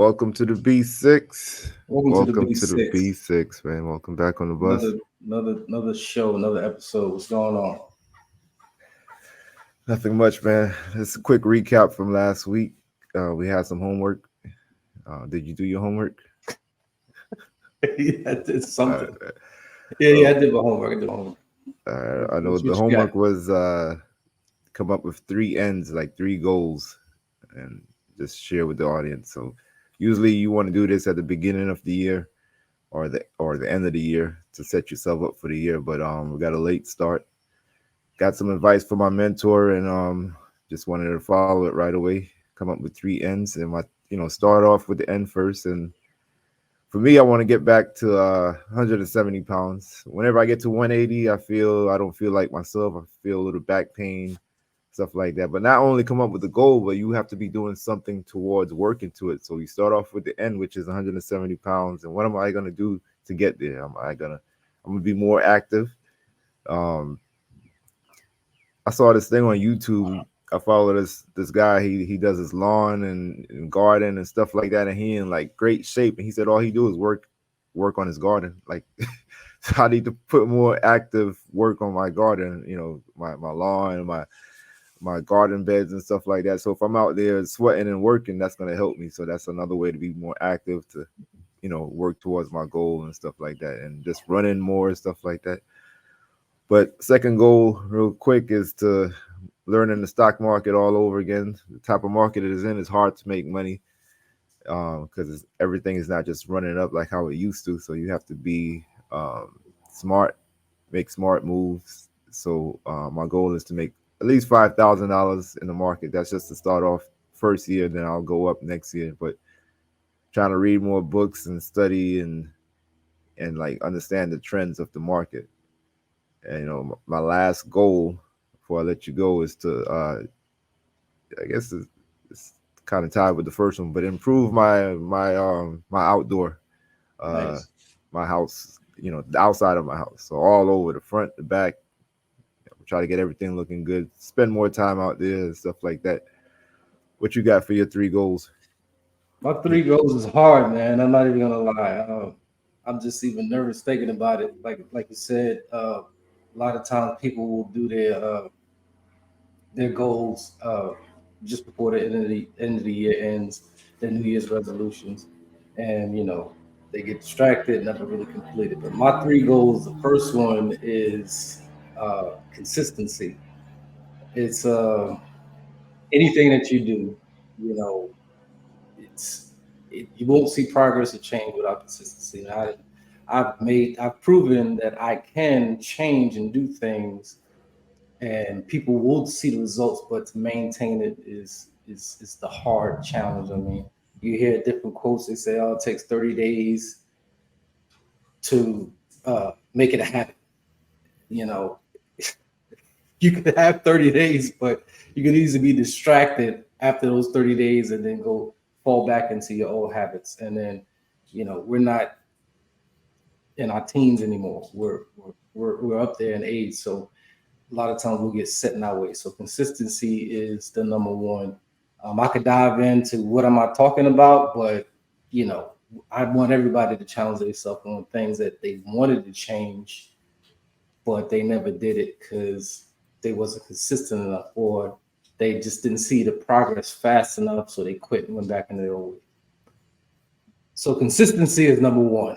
Welcome to the B6. Welcome to the Welcome to the B6. B6, man. Welcome back on the bus. Another show, another episode. What's going on? Nothing much, man. Just a quick recap from last week. We had some homework. Did you do your homework? Yeah, I did something. Uh, Yeah, I did my homework. I know What the you homework got? was come up with 3 ends, like 3 goals, and just share with the audience. So usually you want to do this at the beginning of the year or the end of the year to set yourself up for the year. But we got a late start. Got some advice from my mentor, and just wanted to follow it right away. Come up with 3 ends, and start off with the end first. And for me, I want to get back to 170 pounds. Whenever I get to 180, I don't feel like myself. I feel a little back pain, stuff like that. But not only come up with the goal, but you have to be doing something towards working to it. So you start off with the end, which is 170 pounds. And what am I gonna do to get there? I'm gonna be more active. Um, I saw this thing on YouTube. I follow this guy. He does his lawn and garden and stuff like that, and he in like great shape. And he said all he do is work on his garden. Like I need to put more active work on my garden. My lawn and my garden beds and stuff like that. So if I'm out there sweating and working, that's gonna help me. So that's another way to be more active to work towards my goal and stuff like that, and just running more and stuff like that. But second goal, real quick, is to learning the stock market all over again. The type of market it is in is hard to make money because everything is not just running up like how it used to. So you have to be smart, make smart moves. So my goal is to make at least $5,000 in the market. That's just to start off first year. Then I'll go up next year. But trying to read more books and study and like understand the trends of the market. And my last goal before I let you go is to I guess it's kind of tied with the first one, but improve my outdoor uh Nice. my house, the outside of my house. So all over the front, the back, try to get everything looking good. Spend more time out there and stuff like that. What you got for your 3 goals? My three goals is hard, man. I'm not even gonna lie. I'm just even nervous thinking about it. Like you said, a lot of times people will do their goals just before the end of the year ends, their New Year's resolutions, and they get distracted, never really complete it. But my three goals, the first one is consistency. It's anything that you do, you know, you won't see progress or change without consistency. And I've proven that I can change and do things and people will see the results, but to maintain it is the hard challenge. I mean, you hear different quotes. They say, "Oh, it takes 30 days to make it a habit." You know, you could have 30 days, but you can easily be distracted after those 30 days and then go fall back into your old habits. And then, we're not in our teens anymore. We're up there in age, so a lot of times we'll get set in our way. So consistency is the number one. I could dive into what am I talking about, but you know, I want everybody to challenge themselves on things that they wanted to change, but they never did it because they wasn't consistent enough, or they just didn't see the progress fast enough, so they quit and went back into their old way. So consistency is number one.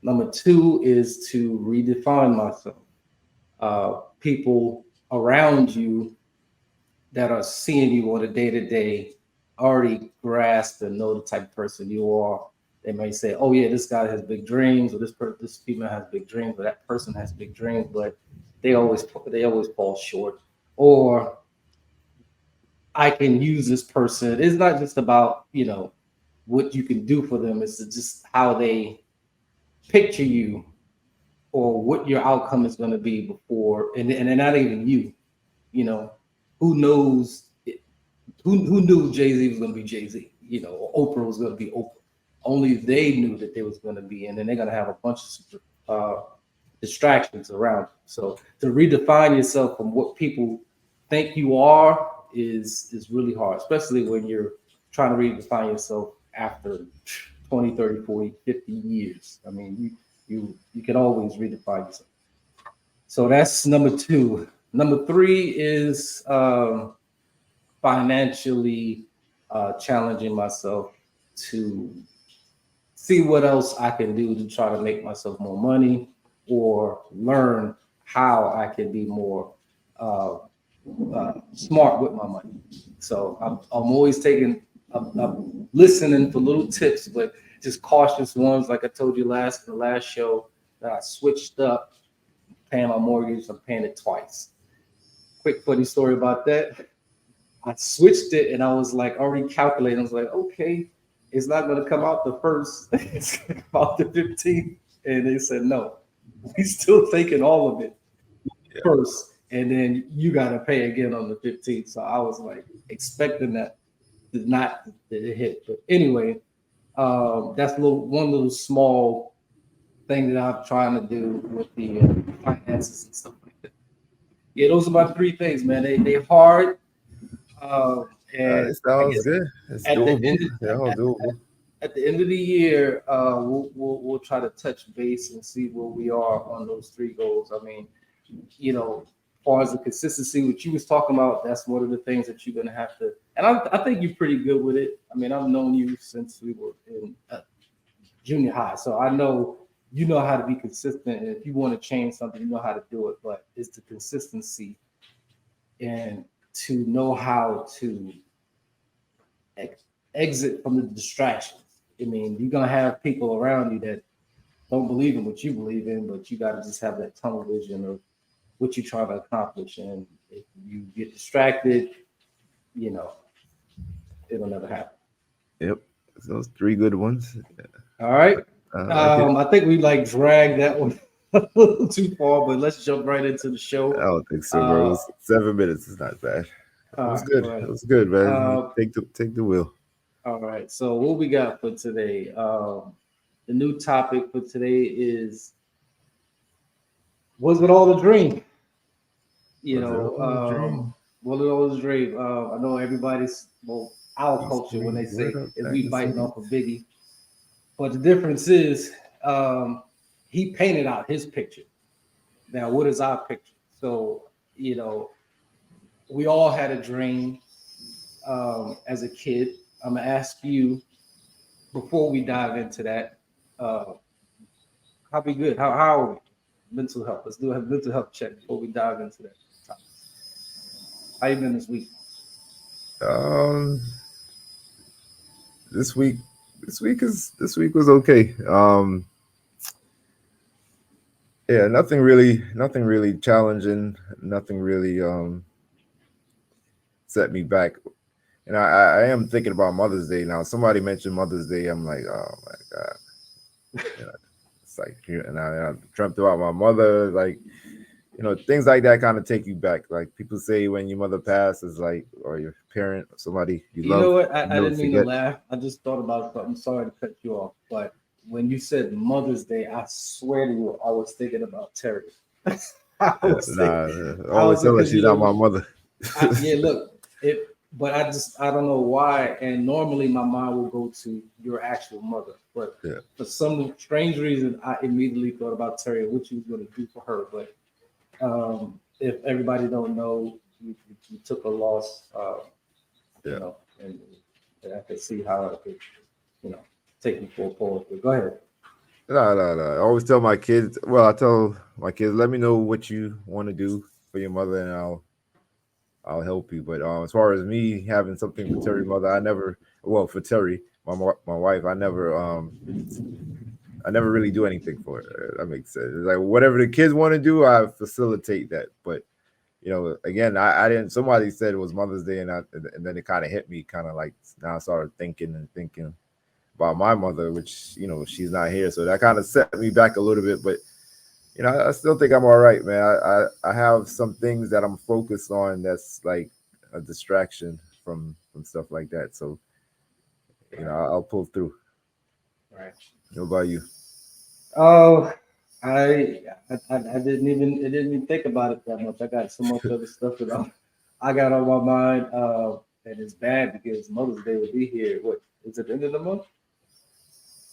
Number two is to redefine myself. People around you that are seeing you on a day to day already grasp and know the type of person you are. They may say, "Oh yeah, this guy has big dreams," or this female has big dreams, or that person has big dreams, but they always fall short. Or I can use this person. It's not just about what you can do for them. It's just how they picture you or what your outcome is going to be before, and they're not even you. You know, who knows? Who knew Jay Z was going to be Jay Z? Or Oprah was going to be Oprah. Only they knew that they was going to be, and then they're going to have a bunch of distractions around. So to redefine yourself from what people think you are is really hard, especially when you're trying to redefine yourself after 20, 30, 40, 50 years. I mean, you can always redefine yourself. So that's number two. Number three is financially challenging myself to see what else I can do to try to make myself more money or learn how I can be more uh, smart with my money. So I'm always I'm listening for little tips, but just cautious ones. Like I told you in the last show, that I switched up paying my mortgage. I'm paying it twice. Quick funny story about that. I switched it and I was like already calculating. I was like, okay, it's not going to come out the first, it's going to come out the 15th. And they said, no, we still taking all of it Yeah. first. And then you got to pay again on the 15th. So I was like expecting that to not to hit. But anyway, that's one little small thing that I'm trying to do with the finances and stuff like that. Yeah, those are my three things, man. They hard. Uh, and It I sounds guess good. It's at the doable. end Yeah, all doable. at the end of the year, we'll try to touch base and see where we are on those three goals. I mean, as far as the consistency, which you was talking about, that's one of the things that you're gonna have to. And I think you're pretty good with it. I mean, I've known you since we were in junior high, so I know you know how to be consistent. And if you want to change something, you know how to do it. But it's the consistency and to know how to exit from the distractions. I mean, you're gonna have people around you that don't believe in what you believe in, but you got to just have that tunnel vision of what you're trying to accomplish. And if you get distracted, you know, it'll never happen. Yep. So those three good ones. All right. I like it. I think we like dragged that one a little too far, but let's jump right into the I show. don't think so, bro. It Uh, was 7 minutes. It's not bad. It all was right, good. go It ahead. was good, man. You Uh, take the wheel. all right. So what we got for today? The new topic for today is, was it all a dream? You Was it know, all a dream? what it always dream. I know everybody's, well, our East culture when Street, they word say up, is back we in biting city. off a Biggie, but the difference is he painted out his picture. Now, what is our picture? So, you know, we all had a dream as a kid. I'm gonna ask you before we dive into that. Uh, how be good? How are we? Mental health. Let's do a mental health check before we dive into that topic. How you been this week? Um, this week, this week was okay. Yeah, nothing really challenging. Nothing really set me back. And I am thinking about Mother's Day now. Somebody mentioned Mother's Day. I'm like, oh my god, you know, it's like, and I dreamt about my mother. Like, things like that kind of take you back. Like people say, when your mother passes, like, or your parent, or somebody you You know love, what? you I never didn't mean to forget. laugh. I just thought about something. Sorry to cut you off, but when you said Mother's Day, I swear to you, I was thinking about Terry. I Yeah, was thinking, nah, I always was tell her because she's not my you, mother. yeah, look, but I don't know why. And normally my mind will go to your actual mother, but Yeah, for some strange reason, I immediately thought about Terry and what you was going to do for her. But if everybody don't know, you took a loss, yeah. and I could see how it could, you know, take you for a pause. But go ahead. No, no, no. I always tell my kids. Well, I tell my kids, let me know what you want to do for your mother, and I'll help you. But as far as me having something for Terry mother, I never. Well, for Terry, my wife, I never really do anything for her. That makes sense. It's like whatever the kids want to do, I facilitate that. But again, I didn't. Somebody said it was Mother's Day, and then it kind of hit me, kind of like now I started thinking about my mother, which she's not here, so that kind of set me back a little bit. But I still think I'm all right, man. I have some things that I'm focused on that's like a distraction from stuff like that. So Right, I'll pull through. right. What about you? Oh, I didn't even think about it that much. I got so much other stuff that I got on my mind, and it's bad because Mother's Day will be here. What? Is it the end of the month?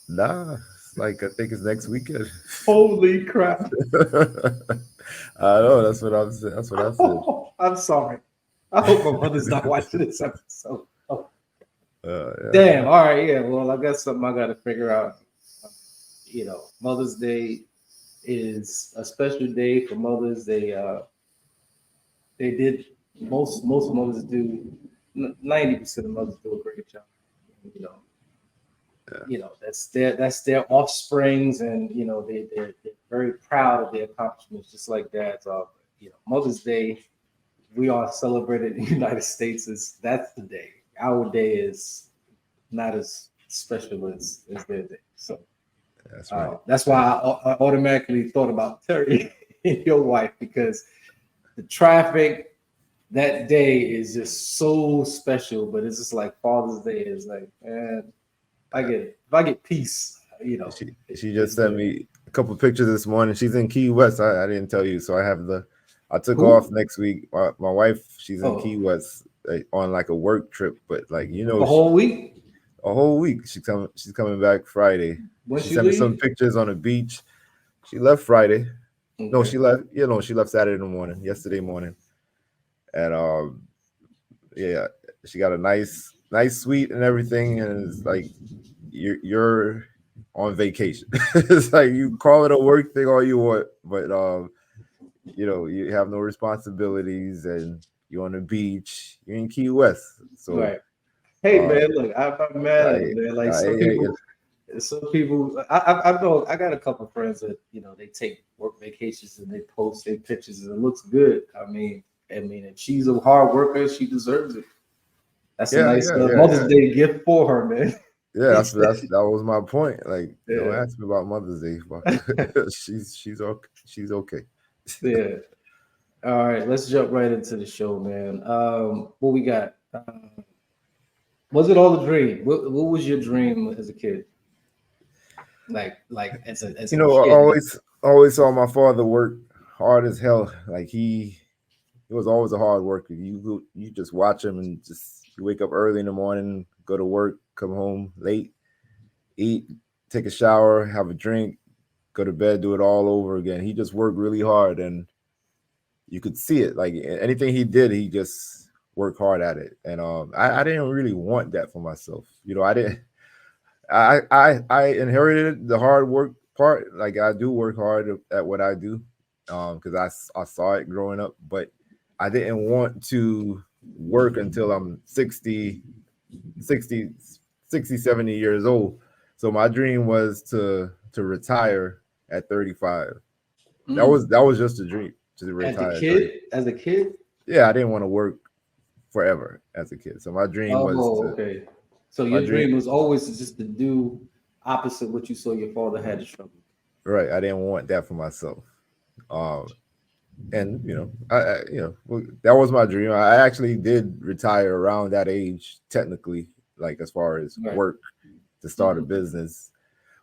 Nah, it's like I think it's next weekend. Holy crap! I know that's what I'm saying. That's what I said. I'm sorry. I hope my mother's not watching this episode. Oh, Yeah, damn. All right. Yeah. Well, I got something I got to figure out. Mother's Day is a special day for mothers. They did most mothers do 90% of mothers do a great job. You know, yeah, that's their offsprings, and they're very proud of their accomplishments, just like dads are. Mother's Day we are celebrated in the United States is that's the day. Our day is not as special as their day. So that's right. that's why I automatically thought about Terry and your wife, because the traffic that day is just so special. But it's just like Father's Day is like, man, if I get peace, She just it's sent there. me a couple pictures this morning. She's in Key West. I didn't tell you, so I took off Who? next week. My wife, she's in Key Oh, West on like a work trip, but like a whole week? a whole week. She's coming back Friday. When She she sent me some leave? pictures on the beach. She left Friday. No, Okay. she left. She left Saturday morning, yesterday morning, and yeah, she got a nice suite and everything, and it's like you're on vacation. It's like you call it a work thing all you want, but you have no responsibilities and you're on the beach. You're in Key West, so Right. Hey uh, man, look, I'm not mad I, at it, man. Like I, some I, people, I know I got a couple of friends that they take work vacations and they post their pictures and it looks good. I mean, if she's a hard worker, she deserves it. That's a yeah, nice yeah, yeah, Mother's yeah. Day gift for her, man. Yeah, that was my point. Like, don't Yeah, ask me about Mother's Day, but she's okay. yeah. All right, let's jump right into the show, man. What we got? Was it all a dream? What was your dream as a kid? Like as a I kid, like always saw my father work hard as hell. Like he was always a hard worker. You just watch him and just you wake up early in the morning, go to work, come home late, eat, take a shower, have a drink, go to bed, do it all over again. He just worked really hard, and you could see it. Like anything he did, he just worked hard at it. And I didn't really want that for myself. I didn't. I inherited the hard work part. Like I do work hard at what I do, because I saw it growing up. But I didn't want to work until I'm 60, 60, 70 years old. So my dream was to retire at 35. mm, That was just a dream to as a retire at kid, 30. as a kid. Yeah, I didn't want to work forever as a kid. So Oh, okay. So my your dream dream was always just to do opposite what you saw your father had to struggle. right. I didn't want that for myself. Um, and that was my dream. I actually did retire around that age, technically, like as far as Right. work to start a Hmm. business.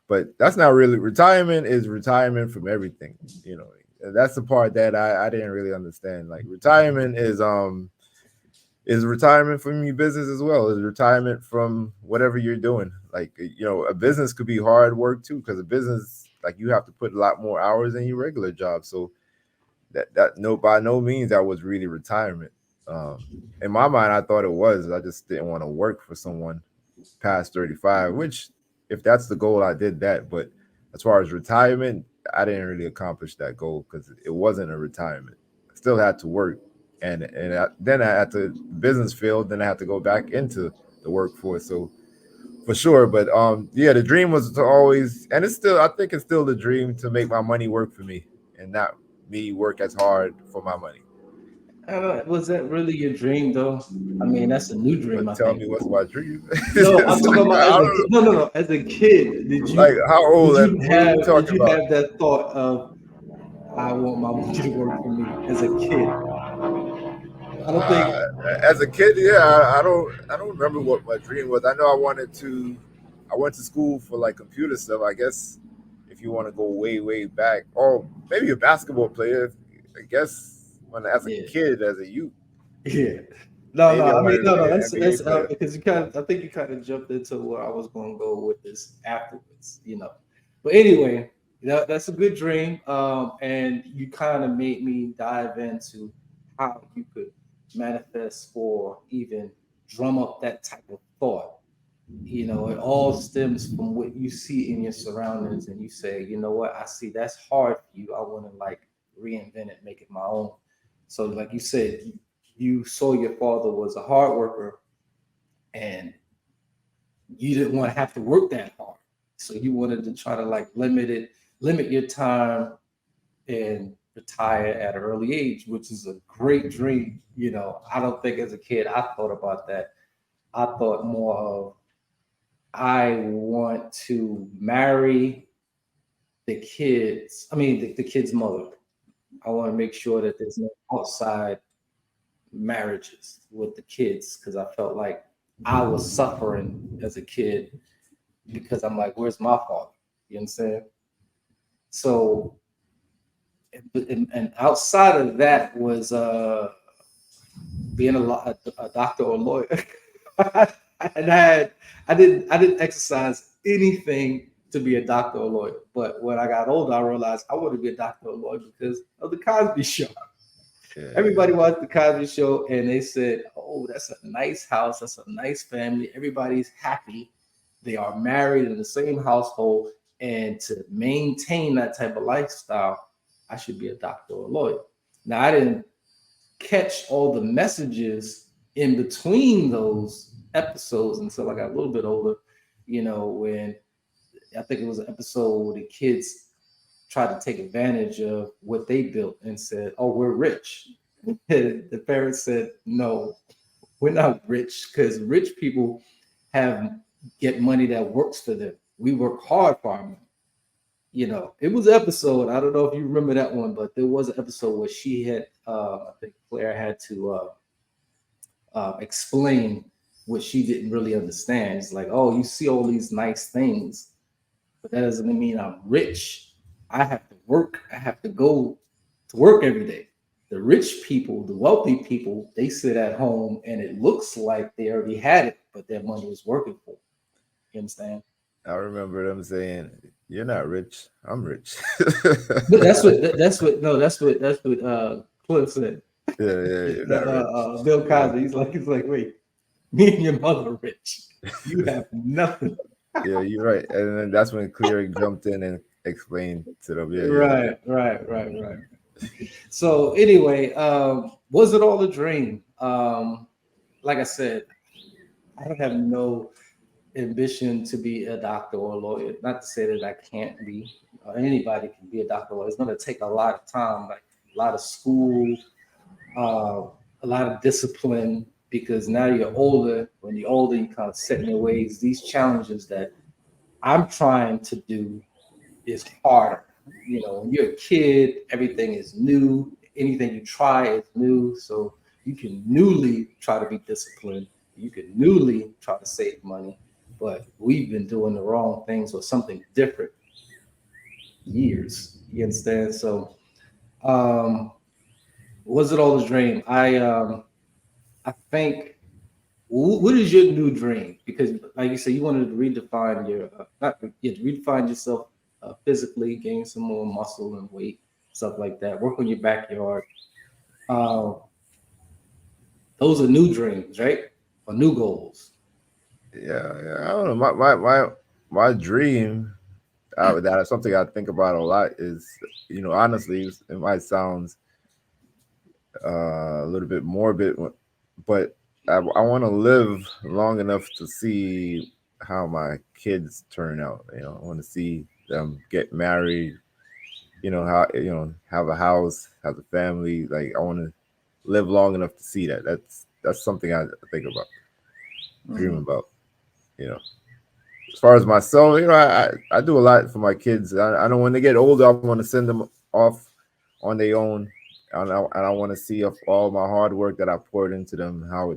But that's not really retirement. Is retirement from everything. You know, and that's the part that I didn't really understand. Like retirement is retirement from your business as well. Is retirement from whatever you're doing. Like a business could be hard work too, because a business like you have to put a lot more hours than your regular job. So that no by no means that was really retirement. Um, in my mind, I thought it was. I just didn't want to work for someone past 35. Which, if that's the goal, I did that. But as far as retirement, I didn't really accomplish that goal because it wasn't a retirement. I still had to work, then I had to business field. Then I had to go back into the workforce. So for sure, but yeah, the dream was to always, and it's still, I think it's still the dream to make my money work for me and not me work as hard for my money. I don't know, was that really your dream though? I mean, that's a new dream, But I tell think. me what's my dream? No, I'm It's talking like, about I as a don't kid. know. No, no, no. As a kid, did Like you how did old? you What are we have did talking you about? have that thought of I want my money to work for me as a kid? I don't think. As a kid, yeah, I don't remember what my dream was. I know I went to school for like computer stuff. I guess if you want to go way back, or maybe a basketball player. I guess when as a Yeah, kid, as a youth. yeah. No, Maybe I no. I mean, wanted to no, be no. an NBA That's player. because you kind of. I think you kind of jumped into where I was going to go with this afterwards. But anyway, that's a good dream. And you kind of made me dive into how you could manifest or even drum up that type of thought. It all stems from what you see in your surroundings, and you say, you know what, I see that's hard for you. I want to like reinvent it, make it my own. So, like you said, you saw your father was a hard worker, and you didn't want to have to work that hard. So you wanted to try to like limit your time and retire at an early age, which is a great dream. I don't think as a kid I thought about that. I thought more of I want to marry the kids. I mean, the kid's mother. I want to make sure that there's no outside marriages with the kids because I felt like I was suffering as a kid because I'm like, where's my father? You understand? So, and outside of that was being a doctor or a lawyer. and I didn't exercise anything to be a doctor or lawyer. But when I got older, I realized I wanted to be a doctor or lawyer because of the Cosby Show. Yeah, Everybody watched the Cosby Show, and they said, "Oh, that's a nice house. That's a nice family. Everybody's happy. They are married in the same household, and to maintain that type of lifestyle, I should be a doctor or a lawyer." Now, I didn't catch all the messages in between those episodes until I got a little bit older. When I think it was an episode where the kids tried to take advantage of what they built and said, "Oh, we're rich." The parents said, "No, we're not rich because rich people have get money that works for them. We work hard for our money." It was an episode. I don't know if you remember that one, but there was an episode where she had, I think Claire had to explain what she didn't really understand. It's like, oh, you see all these nice things, but that doesn't mean I'm rich. I have to work. I have to go to work every day. The rich people, the wealthy people, they sit at home and it looks like they already had it, but their money was working for them. You understand? I remember them saying, "You're not rich. I'm rich." But that's what Cliff said. Yeah, yeah, you're not rich. Bill Yeah, Cosby. He's like, wait, me and your mother are rich. You have nothing. yeah, you're right. And then that's when Cleary jumped in and explained to them, "Yeah, you're right." Right. So anyway, was it all a dream? Like I said, I have no ambition to be a doctor or a lawyer. Not to say that I can't be. Anybody can be a doctor or lawyer. It's going to take a lot of time, like a lot of school, uh, a lot of discipline. Because now you're older. When you're older, you kind of set in your ways. These challenges that I'm trying to do is harder. When you're a kid, everything is new. Anything you try is new. So you can newly try to be disciplined. You can newly try to save money. But we've been doing the wrong things or something different years. You understand? So was it all a dream? I think what is your new dream? Because, like you said, you wanted to redefine your not yeah, redefine yourself physically, gain some more muscle and weight, stuff like that. Work on your backyard. Uh, those are new dreams, right? Or new goals. Yeah, yeah. I don't know. My dream, that something I think about a lot is, honestly, it might sound a little bit morbid, but I want to live long enough to see how my kids turn out. I want to see them get married. How have a house, have a family. Like I want to live long enough to see that. That's something I think about, dream Mhm. about. You know, as far as myself, I do a lot for my kids. I know when they get older, I want to send them off on their own, and I want to see if all my hard work that I poured into them, how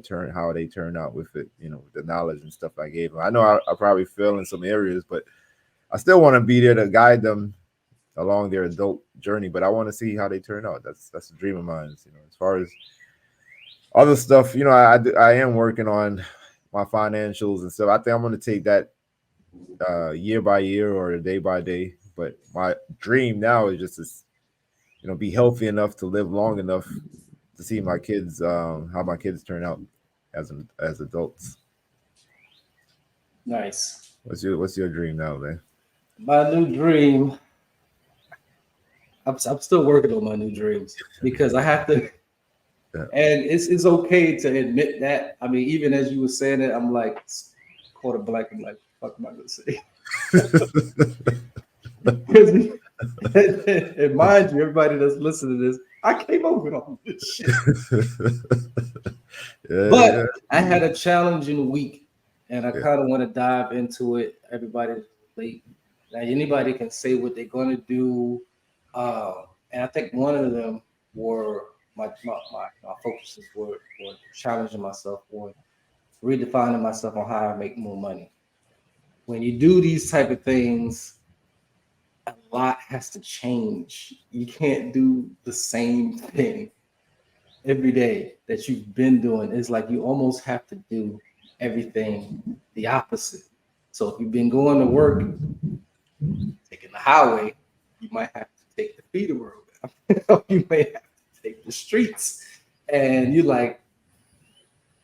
they turn out with it. With the knowledge and stuff I gave them. I know I probably fail in some areas, but I still want to be there to guide them along their adult journey. But I want to see how they turn out. That's a dream of mine. As far as other stuff, I am working on my financials and stuff. I think I'm going to take that year by year or day by day. But my dream now is just to, be healthy enough to live long enough to see my kids, how my kids turn out as adults. Nice. What's your dream now, man? My new dream. I'm still working on my new dreams because I have to. Yeah. And it's okay to admit that. I mean, even as you were saying it, I'm like quarter blank. I'm like, fuck am I gonna say? And mind you, everybody that's listening to this, I came up with all this shit. Yeah, But I had a challenging week, and I yeah, kind of want to dive into it. Everybody, late. Now, anybody can say what they're going to do, and I think one of them were my focuses were challenging myself or redefining myself on how I make more money. When you do these type of things, a lot has to change. You can't do the same thing every day that you've been doing. It's like you almost have to do everything the opposite. So if you've been going to work, taking the highway, you might have to take the feeder road. You may have to take the streets. And you're like,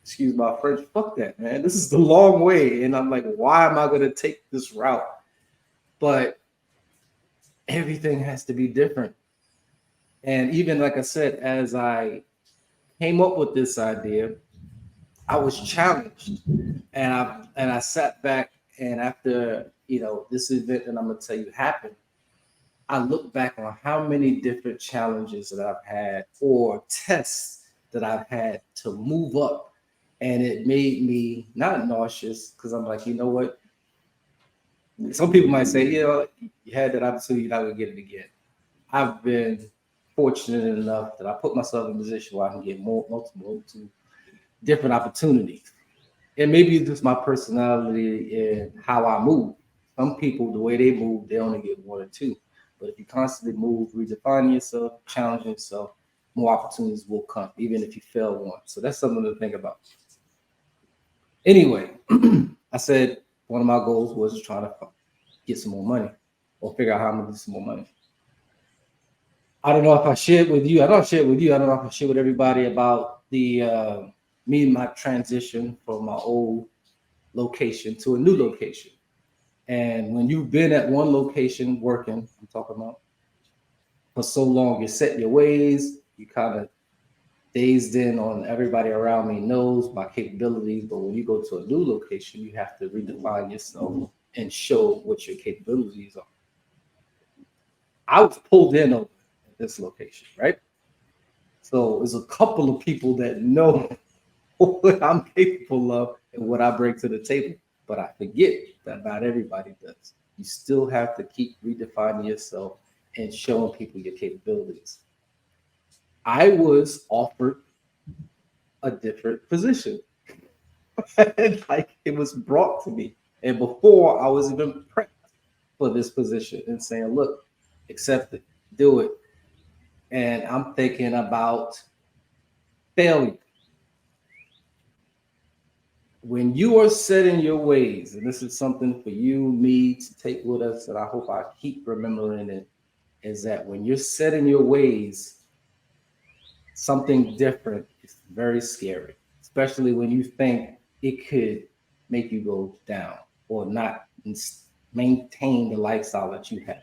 excuse my French, fuck that, man. This is the long way. And I'm like, why am I going to take this route? But everything has to be different. And even like I said, as I came up with this idea, I was challenged, and I sat back, and after this event that I'm gonna tell you happened, I look back on how many different challenges that I've had or tests that I've had to move up, and it made me not nauseous because I'm like, you know what? Some people might say, you had that opportunity, you're not gonna get it again. I've been fortunate enough that I put myself in a position where I can get multiple different opportunities. And maybe it's just my personality and how I move. Some people, the way they move, they only get one or two. But if you constantly move, redefine yourself, challenge yourself, more opportunities will come, even if you fail once. So that's something to think about. Anyway, I said one of my goals was trying to get some more money or figure out how I'm gonna get some more money. I don't know if I shared with you. I don't share with you. I don't know if I share with everybody about the me and my transition from my old location to a new location. And when you've been at one location working, I'm talking about for so long, you set your ways, you kind of dazed in on everybody around me knows my capabilities. But when you go to a new location, you have to redefine yourself and show what your capabilities are. I was pulled in over at this location, right? So there's a couple of people that know what I'm capable of and what I bring to the table. But I forget that not everybody does. You still have to keep redefining yourself and showing people your capabilities. I was offered a different position. Like it was brought to me. And before I was even prepped for this position and saying, look, accept it, do it. And I'm thinking about failure. When you are set in your ways, and this is something for you, me to take with us, and I hope I keep remembering it, is that when you're set in your ways, something different is very scary, especially when you think it could make you go down or not maintain the lifestyle that you have.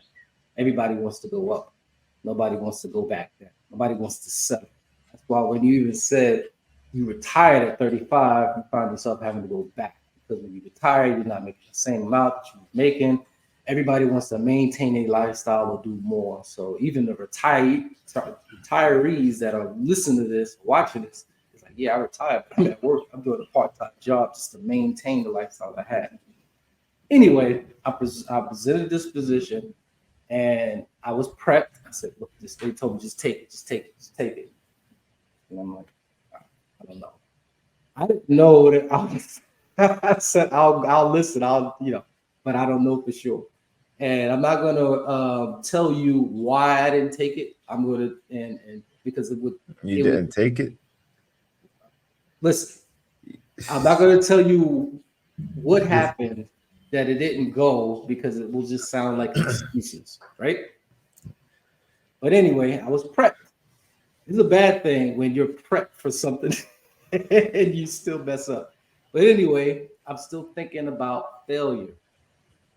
Everybody wants to go up. Nobody wants to go back there. Nobody wants to settle. That's why when you even said you retired at 35, you find yourself having to go back because when you retire, you're not making the same amount that you were making. Everybody wants to maintain a lifestyle or do more. So even the retirees that are listening to this, watching this, it's like, yeah, I retired, but I'm at work. I'm doing a part-time job just to maintain the lifestyle I had. Anyway, I presented this position and I was prepped. I said, look, they told me just take it, just take it, just take it. And I'm like, I don't know. I didn't know that I was. I said I'll listen. But I don't know for sure. And I'm not gonna tell you why I didn't take it. I'm gonna and because you it would didn't take it. Listen, I'm not going to tell you what Just happened that it didn't go because it will just sound like excuses, right? But anyway, I was prepped. It's a bad thing when you're prepped for something and you still mess up. But anyway, I'm still thinking about failure.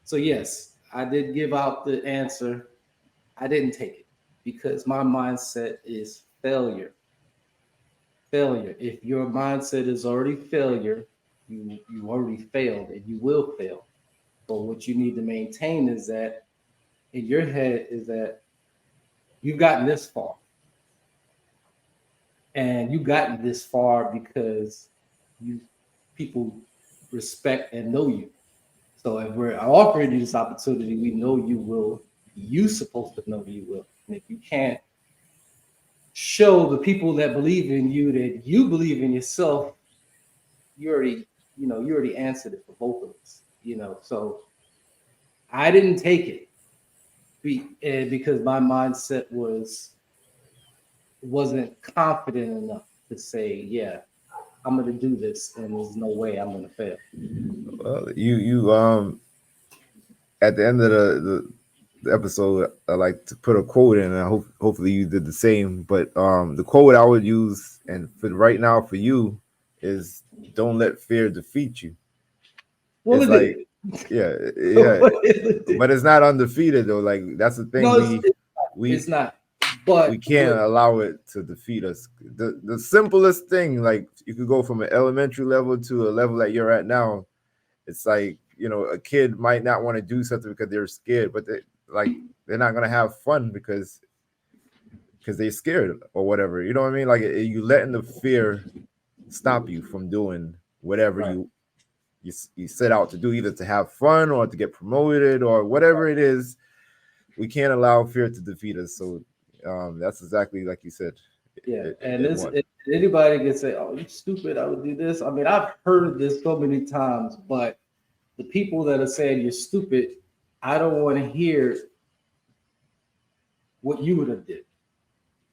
So, yes, I did give out the answer. I didn't take it because my mindset is failure. Failure. If your mindset is already failure, you already failed and you will fail. But what you need to maintain is that in your head is that you've gotten this far. And you gotten this far because you people respect and know you. So if we're offering you this opportunity, we know you will. You supposed to know you will. And if you can't show the people that believe in you that you believe in yourself, you already, you already answered it for both of us. So I didn't take it because my mindset wasn't confident enough to say, yeah, I'm gonna do this, and there's no way I'm gonna fail. well, you at the end of the episode, I like to put a quote in, and I hopefully you did the same. But the quote I would use, and for right now for you, is "Don't let fear defeat you." Well, It's it like, did. yeah, yeah, Well, it did. but it's not undefeated though. Like that's the thing. No, it's We not. we But can't allow it to defeat us. The simplest thing, like you could go from an elementary level to a level that you're at now. It's like, a kid might not want to do something because they're scared, but they're not gonna have fun because they're scared or whatever. You know what I mean? Like you letting the fear stop you from doing whatever right, you set out to do, either to have fun or to get promoted or whatever it is. We can't allow fear to defeat us. So that's exactly like you said. yeah. And It this, won. anybody can say, "Oh, you stupid! I would do this." I mean, I've heard this so many times, but the people that are saying you're stupid, I don't want to hear what you would have did,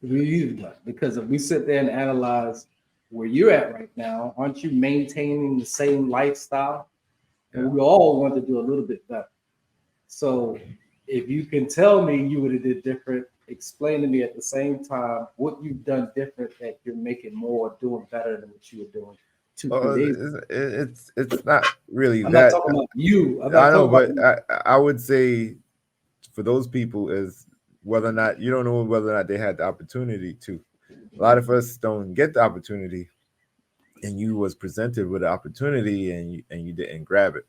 what you've done, because if we sit there and analyze where you're at right now, aren't you maintaining the same lifestyle? And Yeah. we all want to do a little bit better. So if you can tell me you would have did different, explain to me at the same time what you've done different that you're making more, doing better than what you were doing two, three Well, days. it's not really I'm not that. talking about you. I'm not I know, talking about but I would say for those people is whether or not you don't know whether or not they had the opportunity to. A lot of us don't get the opportunity, and you was presented with the opportunity, and you didn't grab it.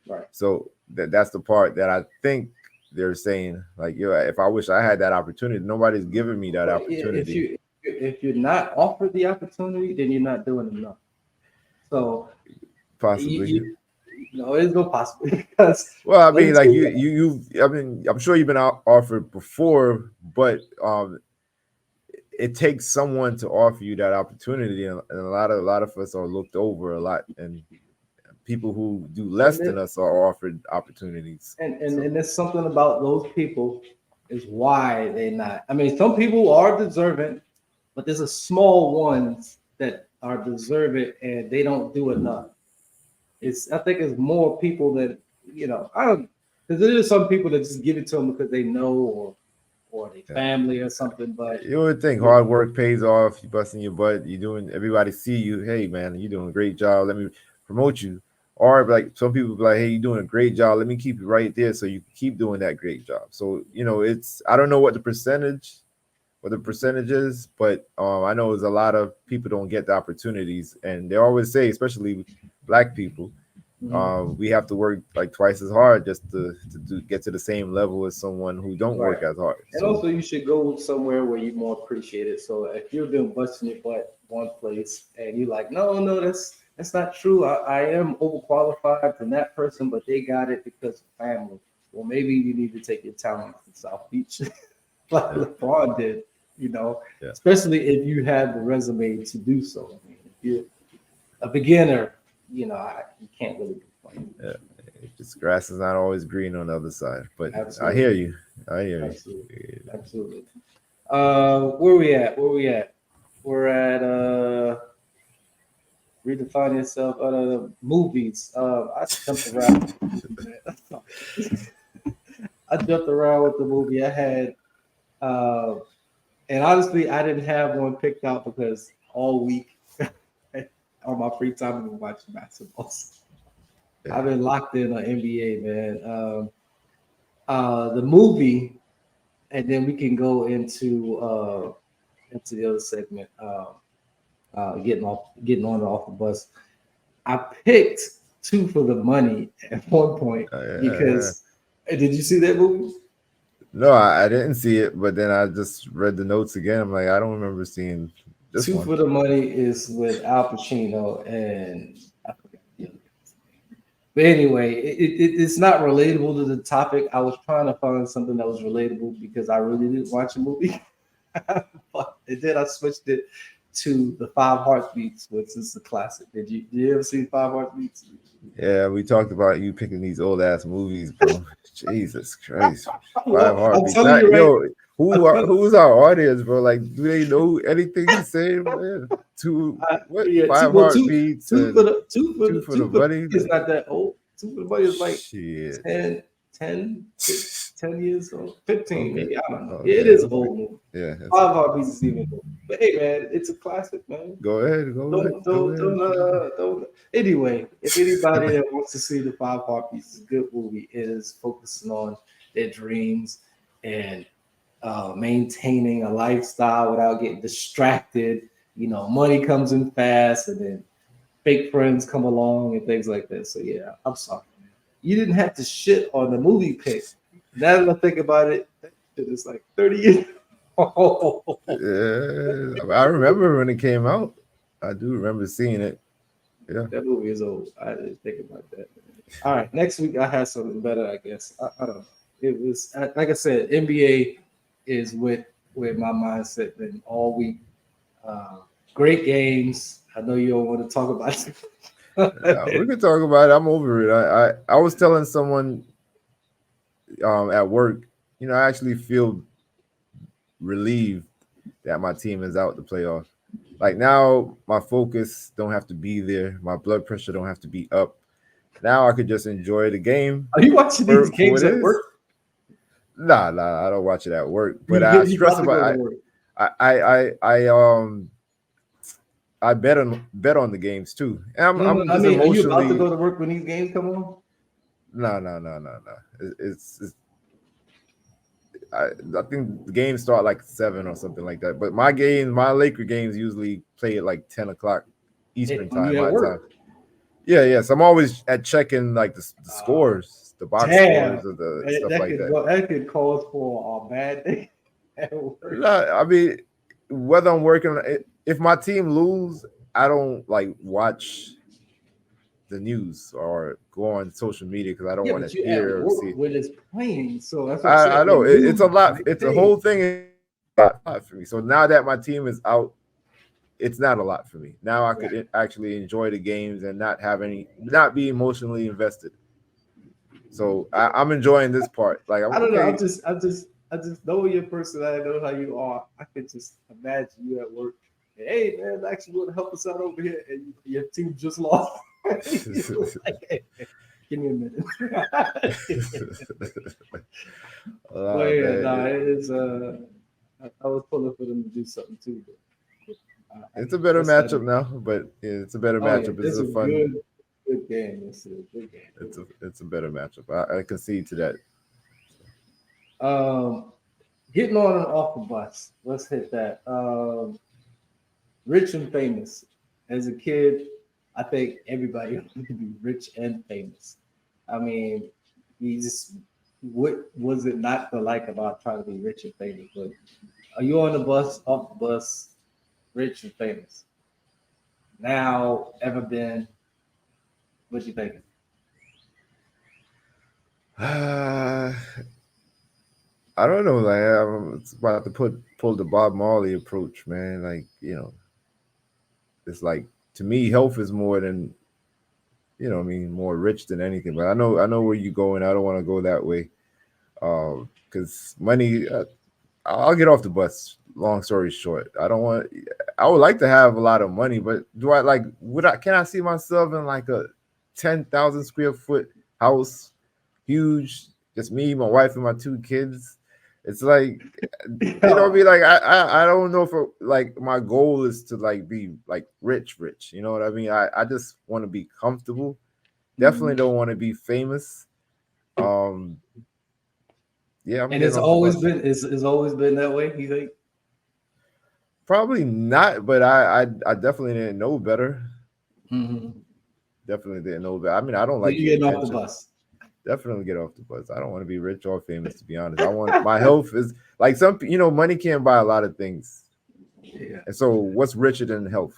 right. So that's the part that I think they're saying, like, if I wish I had that opportunity, nobody's giving me that But if opportunity. you're not offered the opportunity, then you're not doing enough. So Possibly. it's no possible because Well, I mean, like until I mean, I'm sure you've been offered before, but it takes someone to offer you that opportunity, and a lot of us are looked over a lot, and people who do less and than us are offered opportunities. So and there's something about those people is why they not. I mean, some people are deserving, but there's a small ones that are deserving and they don't do enough. I think it's more people that I don't because there is some people that just give it to them because they know or their yeah. family or something. But You would think you hard work pays off. You busting your butt. You doing. Everybody see you. Hey man, you doing a great job. Let me promote you. Or like some people be like, hey, you doing a great job. Let me keep you right there so you can keep doing that great job. So it's I don't know what the percentage is, but I know there's a lot of people don't get the opportunities, and they always say, especially black people, mhm, we have to work like twice as hard just to get to the same level as someone who don't right. work as hard. And So also, you should go somewhere where you're more appreciated. So if you've been busting your butt one place and you're like, no, no, that's not true. I am overqualified than that person, but they got it because of family. Well, maybe you need to take your talent to South Beach, like yeah, LeBron did. You know, yeah, especially if you have the resume to do so. I mean, if you're a beginner, you can't really complain. yeah. Just grass is not always green on the other side. But I hear Absolutely, you. I hear absolutely, you. absolutely. Where we at? Where we at? We're at redefine yourself. Movies. I jumped around with the movie, man. I jumped around with the movie. I had, uh, and honestly, I didn't have one picked out because all week on my free time I've been watching basketball. Yeah. I've been locked in on NBA, man. The movie, and then we can go into the other segment. Getting on and off the bus. I picked Two for the Money at one point Uh, because did you see that movie? no, I didn't see it, but then I just read the notes again. I'm like, I don't remember seeing this Two one. for the Money is with Al Pacino and I forgot the other guy's name. But anyway, it's not relatable to the topic. I was trying to find something that was relatable because I really didn't watch a movie. And then I switched it to the Five Heartbeats, which is a classic. Did you ever see Five Heartbeats? Yeah, we talked about you picking these old ass movies, bro. Jesus Christ, Five Well, I'm Heartbeats. telling Not you right. yo, who's our audience, bro? Like, do they know anything he's saying, man? What Yeah, Five Heartbeats and Two for the two for the Money? is not that old. Two for the money is like Shit. 10, 10, 10 years old, 15 Okay. maybe. I don't know. Yeah, it Okay. is an old movie. Yeah. That's Five Heartbeats is even old. But hey, man, it's a classic, man. go ahead. Go ahead. Go Don't. Anyway, if anybody that wants to see the Five Heartbeats, it's a good movie. It is focusing on their dreams and maintaining a lifestyle without getting distracted. You know, money comes in fast, and then fake friends come along and things like that. So yeah, I'm sorry, man. You didn't have to shit on the movie pick. Now that I think about it, that shit is like 30 years. old. Yeah. I remember when it came out. I do remember seeing it. Yeah. That movie is old. I didn't think about that. All right, next week I have something better, I guess. I don't know. It was like I said, NBA is with my mindset been all week. Uh, Great games. I know you don't want to talk about We it. can talk about it. I'm over it. I was telling someone at work, I actually feel relieved that my team is out the playoffs. Like now, my focus don't have to be there. My blood pressure don't have to be up. Now I could just enjoy the game Are you watching these for what games it at is. work? Nah, I don't watch it at work. But I You stress about to go to about work? I bet on the games too, and I'm No, no. I'm I just mean, are you about to emotionally go to work when these games come on? no. It's I think the games start like 7 or something like that. But my Laker games usually play at like 10 o'clock Eastern When time, you at my time. work? Yeah. So I'm always at checking like the Uh, scores, the box Damn, scores of the that, stuff that like could that. go. That could cause for a bad day at work. No, I mean, whether I'm working, if my team lose, I don't like watch the news or go on social media because I don't Yeah, want to but you at hear or work see. when it's playing, so that's what I'm I saying. know When it's a you lot. big It's a day, whole thing. A lot for me. So now that my team is out, it's not a lot for me. Now I right? could actually enjoy the games and not be emotionally invested. So I'm enjoying this part. Like I'm I don't know. okay. I just know your personality. I know how you are. I could just imagine you at work. Hey man, actually, want to help us out over here, and your team just lost. You're like, hey, give me a minute. Well, Oh yeah, man, no, it is. I was pulling for them to do something too, but it's a better that's not matchup it. now. But yeah, it's a better Oh yeah, matchup. This is it's a a fun. good game. It's a good game. It's a better matchup. I concede to that. Um, Getting on and off the bus. Let's hit that. Rich and famous. As a kid, I think everybody wanted to be rich and famous. I mean, you just what was it not to like about trying to be rich and famous? But are you on the bus, off the bus, rich and famous? Now, ever been? What you thinking? I don't know. Like I'm about to pull the Bob Marley approach, man. Like it's like to me, health is more than I mean, more rich than anything. But I know where you're going. I don't want to go that way. Because money, I'll get off the bus. Long story short, I don't want. I would like to have a lot of money, but do I like? Would I? Can I see myself in like a 10,000 square foot house, huge, just me, my wife, and my two kids? It's like, you know, Yo, be like I don't know if like my goal is to like be like rich. You know what I mean? I just want to be comfortable. Definitely mhm. don't want to be famous. Um, yeah, I'm And getting off the bus. it's always been that way. You think? Probably not, but I definitely didn't know better. Mm-hmm. Definitely didn't know better. I mean, I don't So like you the getting off the attention. bus? Definitely get off the bus. I don't want to be rich or famous, to be honest. I want my health is like money can't buy a lot of things. Yeah. And so, what's richer than health?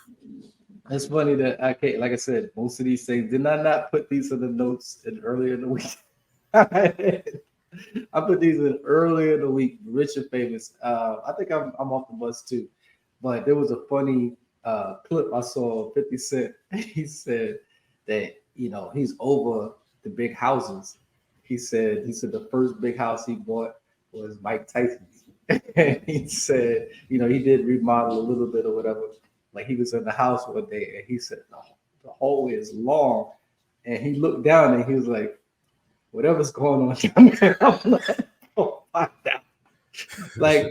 It's funny that I can't, like I said, most of these things, did I not put these in the notes earlier in the week? I put these in earlier in the week, rich and famous. I think I'm off the bus too. But there was a funny clip I saw of 50 Cent. He said that, he's over the big houses. He said the first big house he bought was Mike Tyson's. And he said, he did remodel a little bit or whatever. Like he was in the house one day and he said, no, the hallway is long. And he looked down and he was like, whatever's going on down there, I'm like, oh, find out. Like,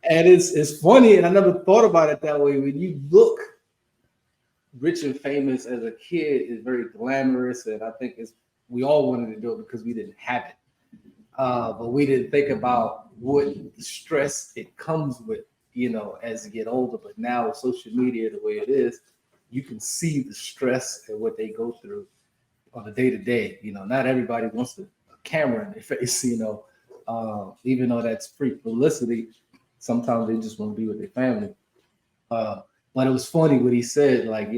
and it's funny, and I never thought about it that way. When you look rich and famous as a kid, is very glamorous, and I think it's we all wanted to do it because we didn't have it, but we didn't think about what stress it comes with, as you get older. But now with social media the way it is, you can see the stress and what they go through on a day to day. Not everybody wants a camera in their face. Even though that's free publicity, sometimes they just want to be with their family. Uh, but it was funny what he said, like,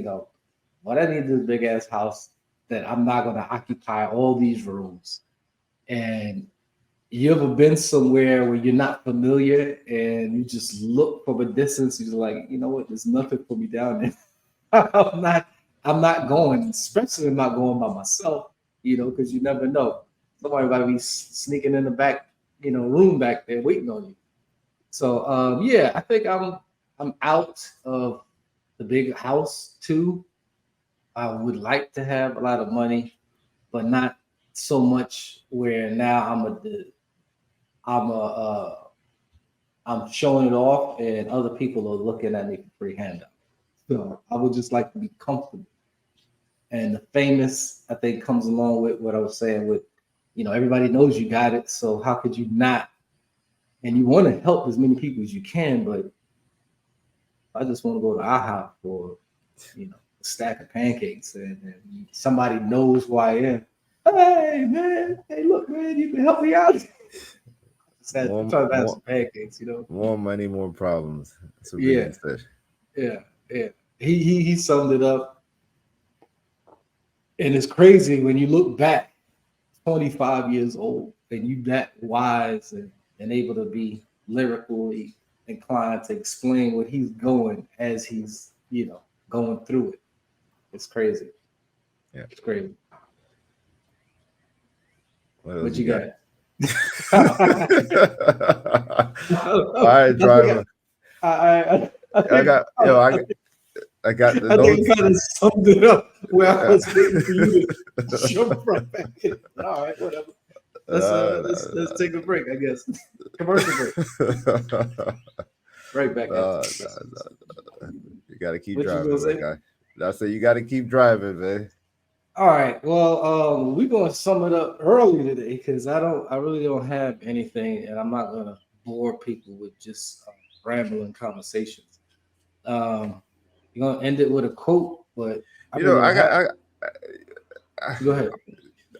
what I need this big ass house that I'm not going to occupy all these rooms. And you ever been somewhere where you're not familiar and you just look from a distance, you're like, you know what, there's nothing for me down there. I'm not I'm not going, especially I'm not going by myself, because you never know. Somebody might be sneaking in the back, room back there waiting on you. So yeah, I think I'm out of the big house too. I would like to have a lot of money, but not so much where now I'm a I'm showing it off and other people are looking at me for free handout. So I would just like to be comfortable. And the famous, I think, comes along with what I was saying with, everybody knows you got it. So how could you not? And you want to help as many people as you can, but I just want to go to IHOP for, a stack of pancakes and somebody knows who I am. Hey man, hey look man, you can help me out. I'm More, trying to have more, some pancakes, more money, more problems. That's what Yeah, Biggie said. yeah, yeah. He summed it up, and it's crazy when you look back, 25 years old, and you that wise and able to be lyrically inclined to explain what he's going as he's going through it. It's crazy. Yeah. It's crazy. What else What you you got? got? All right, I think driver. I I think got yo. I got the I think you notes. kind of summed it up where I Uh, was waiting for you to jump right back in. All right, whatever. Let's take a break, I guess. Commercial break. Right back after no, this. no. You gotta keep What you driving, gonna my say? guy. I say you gotta keep driving, man. All right. Well, we're gonna sum it up early today because I really don't have anything, and I'm not gonna bore people with just rambling conversations. You're gonna end it with a quote, but I You know, really don't have. I, Go ahead.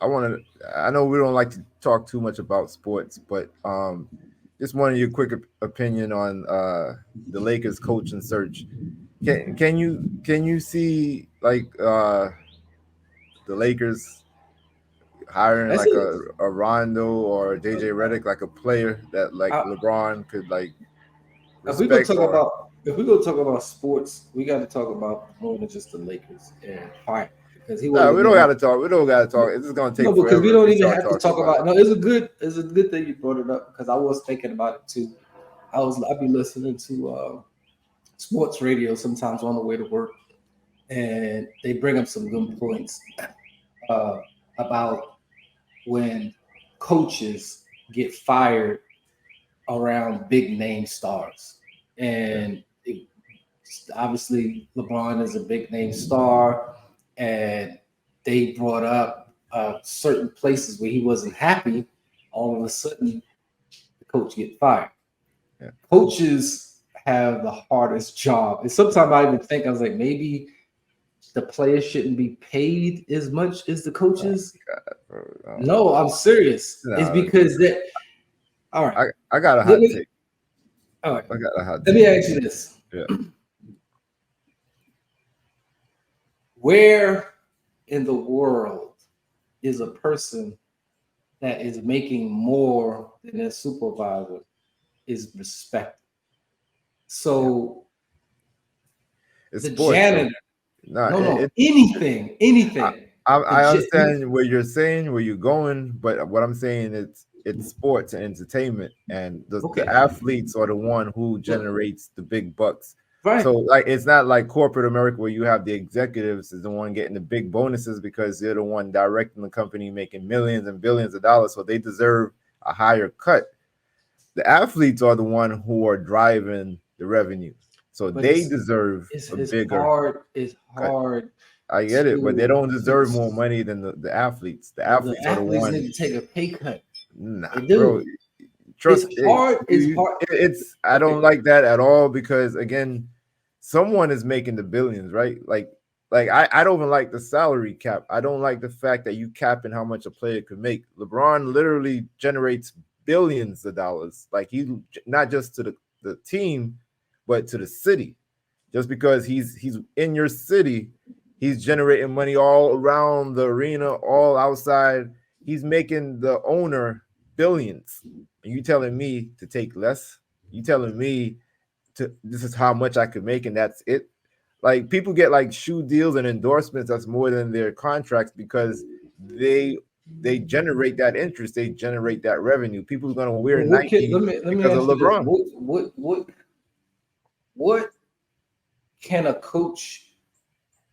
I want to. I know we don't like to talk too much about sports, but just wanted your quick opinion on the Lakers coaching search. Can you see like the Lakers hiring That's like it. a Rondo or JJ Redick, like a player that like I, LeBron could like if we go respect? talk Or about if we go talk about sports, we got to talk about more than just the Lakers and fire because he no, wasn't we don't there. gotta talk. We don't gotta talk. It's just gonna No, take because we forever if don't we even start have to talking talk about it. about. No, it's a good thing you brought it up because I was thinking about it too. I'd be listening to sports radio sometimes on the way to work, and they bring up some good points uh, about when coaches get fired around big name stars. Yeah. And obviously, LeBron is a big name star, and they brought up certain places where he wasn't happy. All of a sudden, the coach get fired. Yeah. Coaches have the hardest job, and sometimes I even think I was like, maybe the players shouldn't be paid as much as the Oh, coaches. God, bro. No, I'm serious. It's No, because that. All right. I got a Let hot me. take. All right. I got a hot Let me take. ask you this: Yeah. where in the world is a person that is making more than their supervisor is respected? Yeah. So It's the sports, though. janitor, No, no, it I, anything. The I understand where you're saying, where you're going, but what I'm saying is it's sports and entertainment, and the okay, athletes are the one who look, generates the big bucks. right. So like it's not like corporate America where you have the executives is the one getting the big bonuses because they're the one directing the company, making millions and billions of dollars, so they deserve a higher cut. The athletes are the one who are driving the revenue, so But they deserve a it's bigger hard. It's cut. hard I get it, but they to don't deserve more money than the athletes. The well, the athletes are the athletes one. need to take a pay cut. Nah, They bro. do. It's Trust it. hard. It's hard. It's. I Okay, don't like that at all because again, someone is making the billions, right? Like I don't even like the salary cap. I don't like the fact that you capping how much a player could make. LeBron literally generates billions of dollars. Like he not just to the team, but to the city. Just because he's in your city, he's generating money all around the arena, all outside. He's making the owner billions. And you telling me to take less? You telling me to this is how much I could make and that's it? Like people get like shoe deals and endorsements that's more than their contracts because they they generate that interest, they generate that revenue. People are gonna wear well, what can Nike let me because of ask you this: LeBron. what can a coach